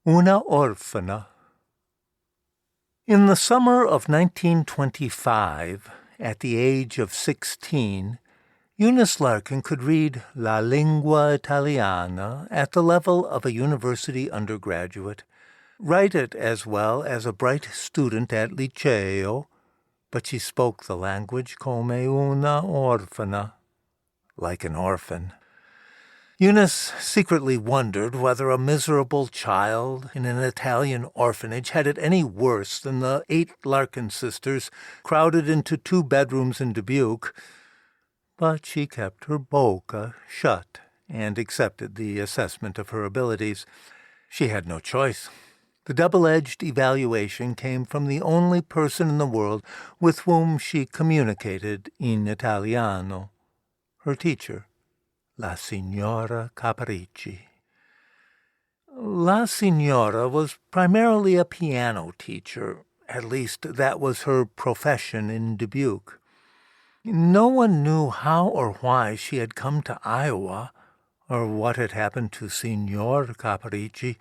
Una orfana. In the summer of 1925, at the age of 16, Eunice Larkin could read La Lingua Italiana at the level of a university undergraduate, write it as well as a bright student at liceo, but she spoke the language come una orfana, like an orphan. Eunice secretly wondered whether a miserable child in an Italian orphanage had it any worse than the 8 Larkin sisters crowded into 2 bedrooms in Dubuque, but she kept her bocca shut and accepted the assessment of her abilities. She had no choice. The double-edged evaluation came from the only person in the world with whom she communicated in Italiano, her teacher, La Signora Caparici. La Signora was primarily a piano teacher. At least that was her profession in Dubuque. No one knew how or why she had come to Iowa, or what had happened to Signor Caparici,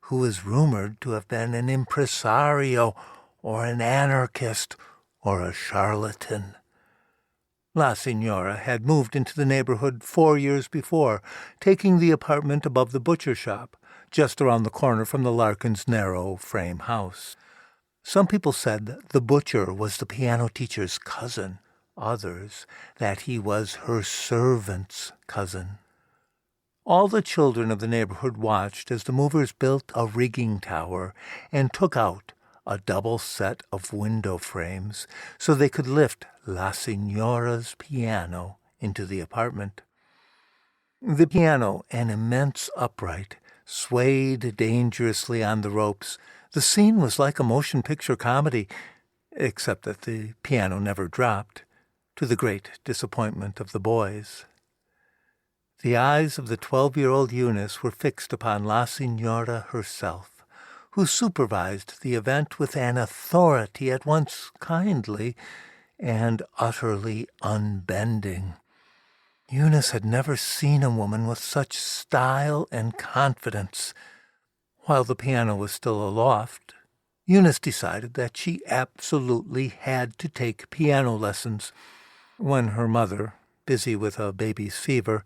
who was rumored to have been an impresario or an anarchist or a charlatan. La Signora had moved into the neighborhood 4 years before, taking the apartment above the butcher shop, just around the corner from the Larkins' narrow frame house. Some people said the butcher was the piano teacher's cousin, others that he was her servant's cousin. All the children of the neighborhood watched as the movers built a rigging tower and took out a double set of window frames so they could lift La Signora's piano into the apartment. The piano, an immense upright, swayed dangerously on the ropes. The scene was like a motion picture comedy, except that the piano never dropped, to the great disappointment of the boys. The eyes of the 12-year-old Eunice were fixed upon La Signora herself, who supervised the event with an authority at once kindly and utterly unbending. Eunice had never seen a woman with such style and confidence. While the piano was still aloft, Eunice decided that she absolutely had to take piano lessons. When her mother, busy with a baby's fever,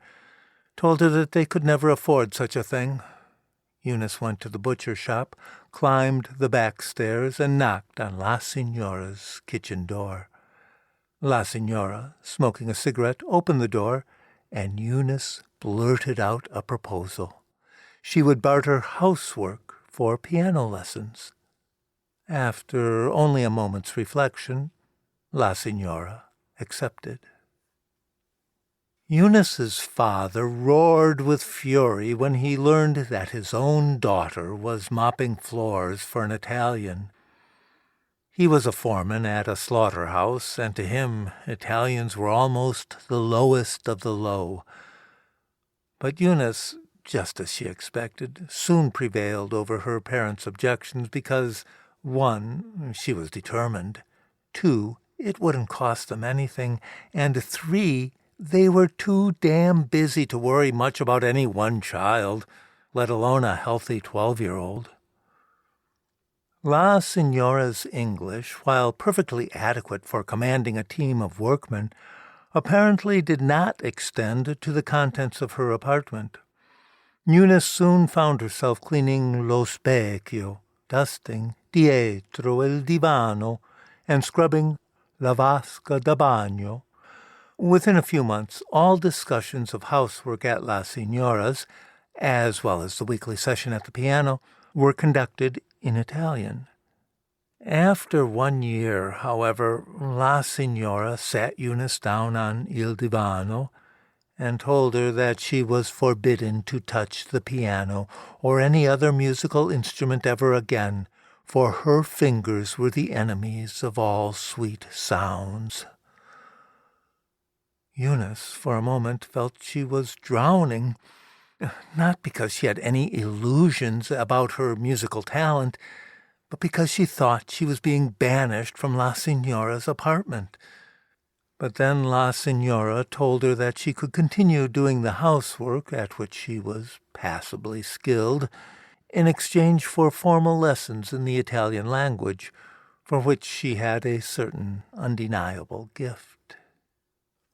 told her that they could never afford such a thing, Eunice went to the butcher shop, climbed the back stairs, and knocked on La Signora's kitchen door. La Signora, smoking a cigarette, opened the door, and Eunice blurted out a proposal. She would barter housework for piano lessons. After only a moment's reflection, La Signora accepted. Eunice's father roared with fury when he learned that his own daughter was mopping floors for an Italian. He was a foreman at a slaughterhouse, and to him Italians were almost the lowest of the low. But Eunice, just as she expected, soon prevailed over her parents' objections because, 1, she was determined, 2, it wouldn't cost them anything, and 3, they were too damn busy to worry much about any one child, let alone a healthy 12-year-old. La Signora's English, while perfectly adequate for commanding a team of workmen, apparently did not extend to the contents of her apartment. Eunice soon found herself cleaning lo specchio, dusting dietro il divano, and scrubbing la vasca da bagno. Within a few months, all discussions of housework at La Signora's, as well as the weekly session at the piano, were conducted in Italian. After 1 year, however, La Signora sat Eunice down on il divano and told her that she was forbidden to touch the piano or any other musical instrument ever again, for her fingers were the enemies of all sweet sounds. Eunice, for a moment, felt she was drowning, not because she had any illusions about her musical talent, but because she thought she was being banished from La Signora's apartment. But then La Signora told her that she could continue doing the housework, at which she was passably skilled, in exchange for formal lessons in the Italian language, for which she had a certain undeniable gift.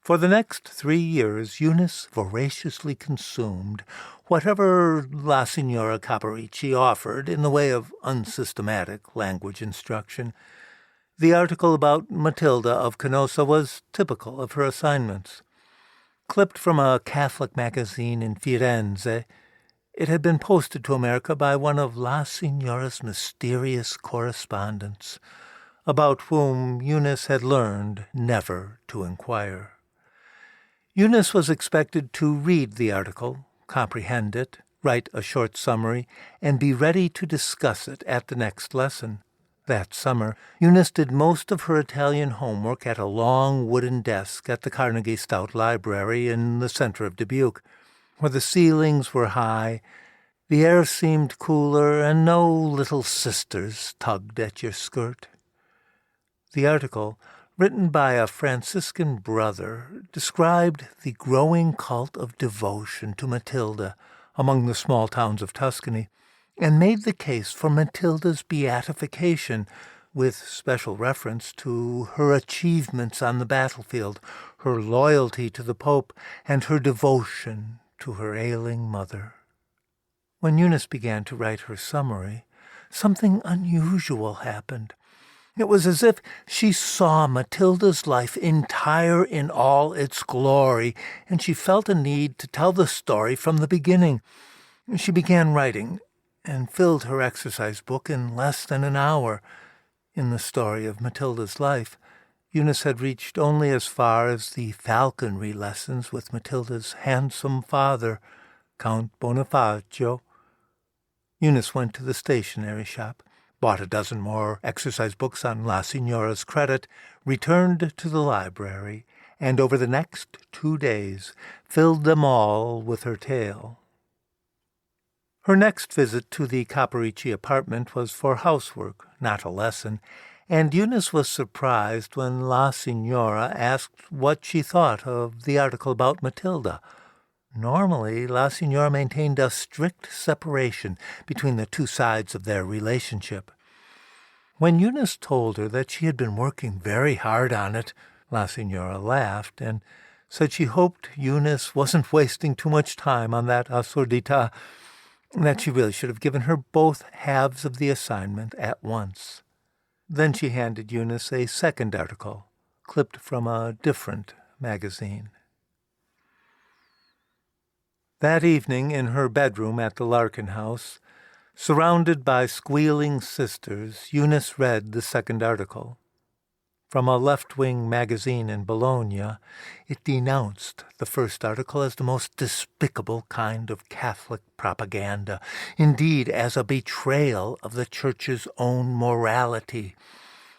For the next 3 years, Eunice voraciously consumed whatever La Signora Caparici offered in the way of unsystematic language instruction. The article about Matilda of Canossa was typical of her assignments. Clipped from a Catholic magazine in Firenze, it had been posted to America by one of La Signora's mysterious correspondents, about whom Eunice had learned never to inquire. Eunice was expected to read the article, comprehend it, write a short summary, and be ready to discuss it at the next lesson. That summer, Eunice did most of her Italian homework at a long wooden desk at the Carnegie Stout Library in the center of Dubuque, where the ceilings were high, the air seemed cooler, and no little sisters tugged at your skirt. The article, written by a Franciscan brother, described the growing cult of devotion to Matilda among the small towns of Tuscany, and made the case for Matilda's beatification, with special reference to her achievements on the battlefield, her loyalty to the Pope, and her devotion to her ailing mother. When Eunice began to write her summary, something unusual happened. It was as if she saw Matilda's life entire in all its glory, and she felt a need to tell the story from the beginning. She began writing, and filled her exercise book in less than an hour. In the story of Matilda's life, Eunice had reached only as far as the falconry lessons with Matilda's handsome father, Count Bonifacio. Eunice went to the stationery shop, bought a dozen more exercise books on La Signora's credit, returned to the library, and over the next 2 days filled them all with her tale. Her next visit to the Caparici apartment was for housework, not a lesson, and Eunice was surprised when La Signora asked what she thought of the article about Matilda. Normally, La Signora maintained a strict separation between the two sides of their relationship. When Eunice told her that she had been working very hard on it, La Signora laughed and said she hoped Eunice wasn't wasting too much time on that assurdità, that she really should have given her both halves of the assignment at once. Then she handed Eunice a second article, clipped from a different magazine. That evening, in her bedroom at the Larkin house, surrounded by squealing sisters, Eunice read the second article. From a left-wing magazine in Bologna, it denounced the first article as the most despicable kind of Catholic propaganda, indeed as a betrayal of the Church's own morality.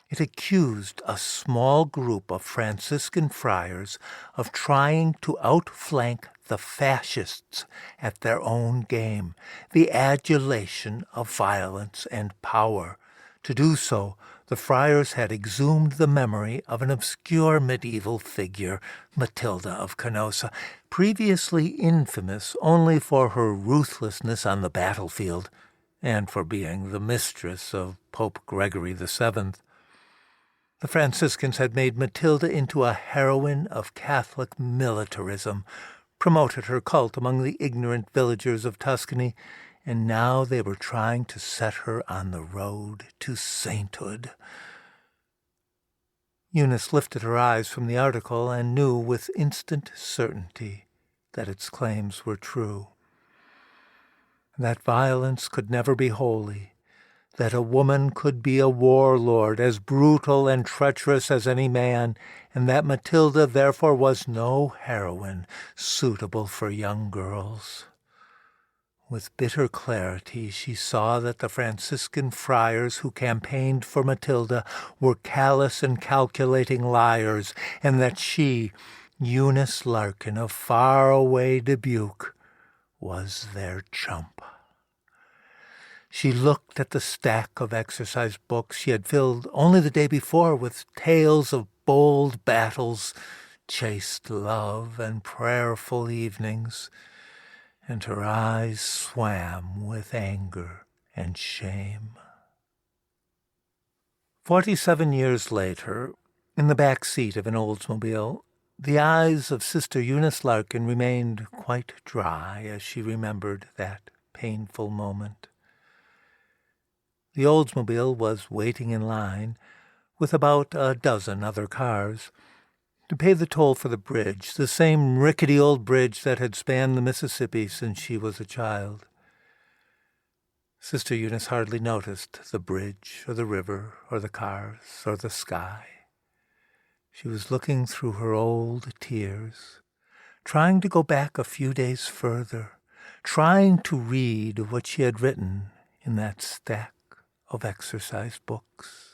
It accused a small group of Franciscan friars of trying to outflank the fascists at their own game, the adulation of violence and power. To do so, the friars had exhumed the memory of an obscure medieval figure, Matilda of Canossa, previously infamous only for her ruthlessness on the battlefield and for being the mistress of Pope Gregory VII. The Franciscans had made Matilda into a heroine of Catholic militarism, promoted her cult among the ignorant villagers of Tuscany, and now they were trying to set her on the road to sainthood. Eunice lifted her eyes from the article and knew with instant certainty that its claims were true. That violence could never be holy, that a woman could be a warlord as brutal and treacherous as any man, and that Matilda therefore was no heroine suitable for young girls. With bitter clarity she saw that the Franciscan friars who campaigned for Matilda were callous and calculating liars, and that she, Eunice Larkin of far-away Dubuque, was their chump. She looked at the stack of exercise books she had filled only the day before with tales of bold battles, chaste love, and prayerful evenings, and her eyes swam with anger and shame. 47 years later, in the back seat of an Oldsmobile, the eyes of Sister Eunice Larkin remained quite dry as she remembered that painful moment. The Oldsmobile was waiting in line, with about a dozen other cars, to pay the toll for the bridge, the same rickety old bridge that had spanned the Mississippi since she was a child. Sister Eunice hardly noticed the bridge or the river or the cars or the sky. She was looking through her old tears, trying to go back a few days further, trying to read what she had written in that stack of exercise books.